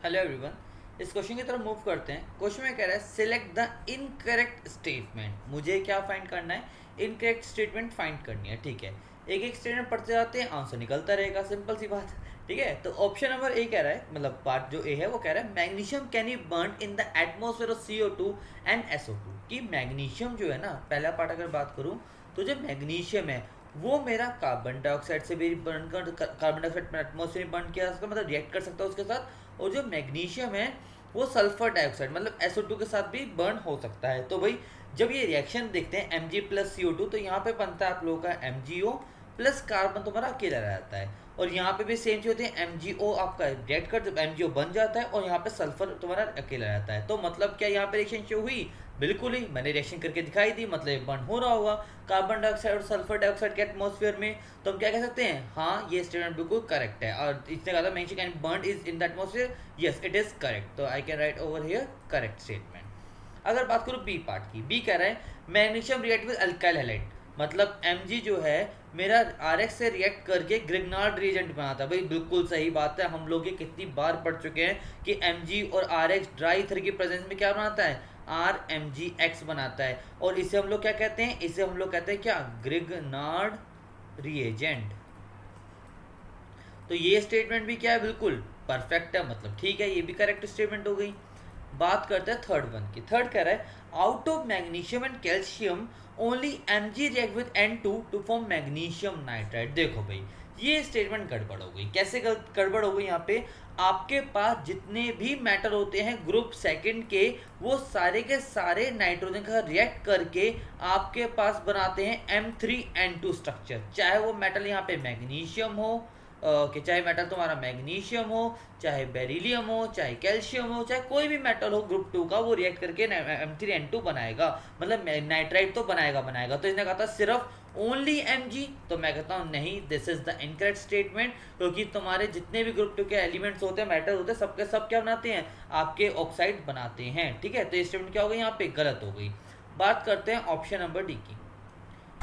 Hello everyone. इस question की तरफ मूव करते हैं। क्वेश्चन में कह रहा है सिलेक्ट द इनकरेक्ट स्टेटमेंट। मुझे क्या फाइंड करना है? इनकरेक्ट स्टेटमेंट फाइंड करनी है। ठीक है, एक एक स्टेटमेंट पढ़ते जाते हैं, आंसर निकलता रहेगा, सिंपल सी बात। ठीक है, तो ऑप्शन नंबर ए कह रहा है, मतलब पार्ट जो ए है वो कह रहा है magnesium can be burn in the atmosphere of CO2 and SO2। कि मैग्नीशियम जो है ना, पहला पार्ट अगर बात करूँ तो जो मैग्नीशियम है वो मेरा कार्बन डाइऑक्साइड से भी बर्न कर, कार्बन डाइऑक्साइड एटमोसफेयर में बर्न किया सकता, मतलब रिएक्ट कर सकता है उसके साथ। और जो मैग्नीशियम है वो सल्फर डाइऑक्साइड मतलब SO2 के साथ भी बर्न हो सकता है। तो भाई जब ये रिएक्शन देखते हैं Mg प्लस CO2, तो यहाँ पे बनता है आप लोगों का MgO प्लस कार्बन तुम्हारा अकेला रहता है। और यहाँ पे भी सेम चीज होती है, MgO आपका रिएक्ट कर जब MgO बन जाता है और यहाँ पे सल्फर तुम्हारा अकेला रहता है। तो मतलब क्या यहाँ पे रिएक्शन शो हुई? बिल्कुल ही, मैंने रिएक्शन करके दिखाई दी, मतलब बर्न हो रहा होगा कार्बन डाइऑक्साइड और सल्फर डाइऑक्साइड के एटमॉस्फेयर में। तो हम क्या कह सकते हैं? हाँ, ये स्टेटमेंट बिल्कुल करेक्ट है। और इसने कहा था magnesium can burn is in the atmosphere, yes it is correct. तो I can write over here correct statement. अगर बात करूँ बी पार्ट की, बी कह रहा है magnesium react with alkyl halide, मतलब Mg जो है मेरा RX से रिएक्ट करके ग्रिग्नार्ड रिएजेंट बनाता है। भाई बिल्कुल सही बात है, हम लोग ये कितनी बार पढ़ चुके हैं कि Mg और RX ड्राई ईथर की प्रेजेंस में क्या बनाता है? RMgX बनाता है। और इसे हम लोग क्या कहते हैं? इसे हम लोग कहते हैं क्या? Grignard reagent. तो ये स्टेटमेंट भी क्या है? बिल्कुल परफेक्ट है, मतलब ठीक है, ये भी करेक्ट स्टेटमेंट हो गई। बात करते हैं थर्ड वन की। थर्ड कह रहा है out of magnesium and calcium only Mg react with N2 to form magnesium nitride. देखो भाई ये स्टेटमेंट गड़बड़ हो गई। कैसे गड़बड़ हो गई? यहाँ पे आपके पास जितने भी मेटल होते हैं ग्रुप सेकंड के, वो सारे के सारे नाइट्रोजन का रिएक्ट करके आपके पास बनाते हैं M3N2 स्ट्रक्चर। चाहे वो मेटल यहाँ पे मैग्नीशियम हो, कि चाहे मेटल तुम्हारा मैग्नीशियम हो, चाहे बेरिलियम हो, चाहे कैल्शियम हो, चाहे कोई भी मेटल हो ग्रुप 2 का, वो रिएक्ट करके M3N2 बनाएगा, मतलब नाइट्राइड तो बनाएगा। तो इसने कहा था सिर्फ ओनली Mg। तो मैं कहता हूँ नहीं, this is the incorrect statement, क्योंकि तुम्हारे जितने भी ग्रुप 2 के एलिमेंट्स होते हैं, मेटल होते हैं, सबके सब क्या बनाते हैं? आपके ऑक्साइड बनाते हैं। ठीक है, तो ये स्टेटमेंट क्या हो गई? यहाँ पे गलत हो गई। बात करते हैं ऑप्शन नंबर डी की।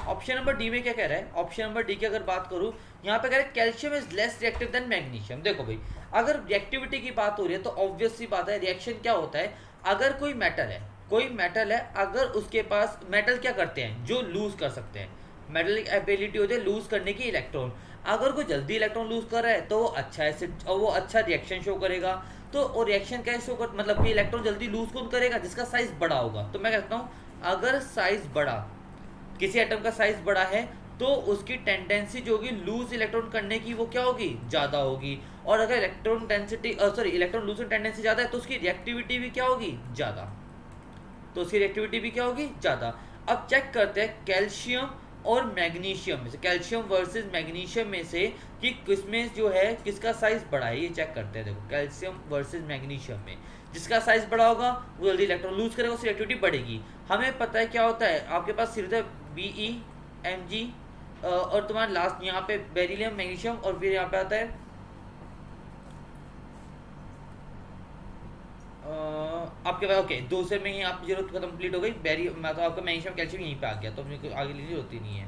ऑप्शन नंबर डी में क्या कह रहा है? ऑप्शन नंबर डी की अगर बात करूं, यहाँ पे कह रहा है calcium is less reactive than magnesium. देखो भाई अगर रिएक्टिविटी की बात हो रही है तो ऑब्वियस सी बात है, रिएक्शन क्या होता है? अगर कोई मेटल है, अगर उसके पास मेटल क्या करते हैं? जो लूज कर सकते हैं, मेटल की एबिलिटी होती है लूज करने की इलेक्ट्रॉन। अगर कोई जल्दी इलेक्ट्रॉन लूज कर रहा है तो वो अच्छा एसिड और वो अच्छा रिएक्शन शो करेगा। तो और रिएक्शन कैसे शो कर, मतलब कि इलेक्ट्रॉन जल्दी लूज कौन करेगा? जिसका साइज बड़ा होगा। तो मैं कहता हूँ अगर साइज बड़ा, किसी एटम का साइज बड़ा है, तो उसकी टेंडेंसी जो होगी लूज इलेक्ट्रॉन करने की वो क्या होगी? ज़्यादा होगी। और अगर इलेक्ट्रॉन लूज टेंडेंसी ज़्यादा है तो उसकी रिएक्टिविटी भी क्या होगी? ज़्यादा। तो उसकी रिएक्टिविटी भी क्या होगी? ज़्यादा। अब चेक करते हैं कैल्शियम और मैग्नीशियम में से, कैल्शियम वर्सेस मैग्नीशियम में से कि किसमें जो है किसका साइज बड़ा है, ये चेक करते हैं। देखो कैल्शियम वर्सेस मैग्नीशियम में जिसका साइज बड़ा होगा वो जल्दी इलेक्ट्रॉन लूज करेगा, उसकी रिएक्टिविटी बढ़ेगी। हमें पता है क्या होता है, आपके पास सिर्फ BeMg और तुम्हारा लास्ट यहाँ पे बेरिलियम मैग्नीशियम, और फिर यहाँ पे आता है आपके पास ओके दूसरे में ही आपकी जरूरत कंप्लीट हो गई। मतलब आपका मैग्नीशियम कैल्शियम यहीं पे आ गया, तो अपने को आगे लेनी होती नहीं है।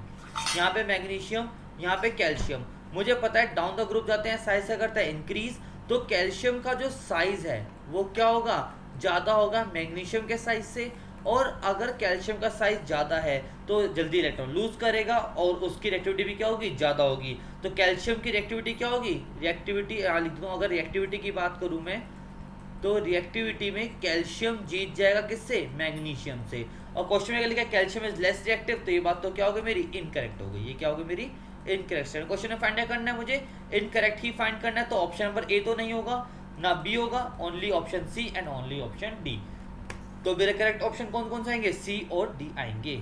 यहाँ पे मैग्नीशियम, यहाँ पे कैल्शियम। मुझे पता है डाउन द ग्रुप जाते हैं साइज से करता है इंक्रीज, तो कैल्शियम का जो साइज है वो क्या होगा? ज़्यादा होगा मैग्नीशियम के साइज से। और अगर कैल्शियम का साइज ज़्यादा है तो जल्दी इलेक्ट्रॉन लूज करेगा और उसकी रिएक्टिविटी भी क्या होगी? ज़्यादा होगी। तो कैल्शियम की रिएक्टिविटी क्या होगी? रिएक्टिविटी लिख दूँ, अगर रिएक्टिविटी की बात करूँ मैं, तो रिएक्टिविटी में कैल्शियम जीत जाएगा किससे? मैग्नीशियम से। और क्वेश्चन में लिखा कैल्शियम इज लेस रिएक्टिव, तो ये बात तो क्या होगी मेरी? इनकरेक्ट हो गई। ये क्या होगी मेरी? इनकरेक्ट। क्वेश्चन में फाइंड करना है मुझे, इनकरेक्ट ही फाइंड करना है। तो ऑप्शन नंबर ए तो नहीं होगा, ना बी होगा, only option C and only option D. तो मेरे करेक्ट ऑप्शन कौन कौन से आएंगे? सी और डी आएंगे।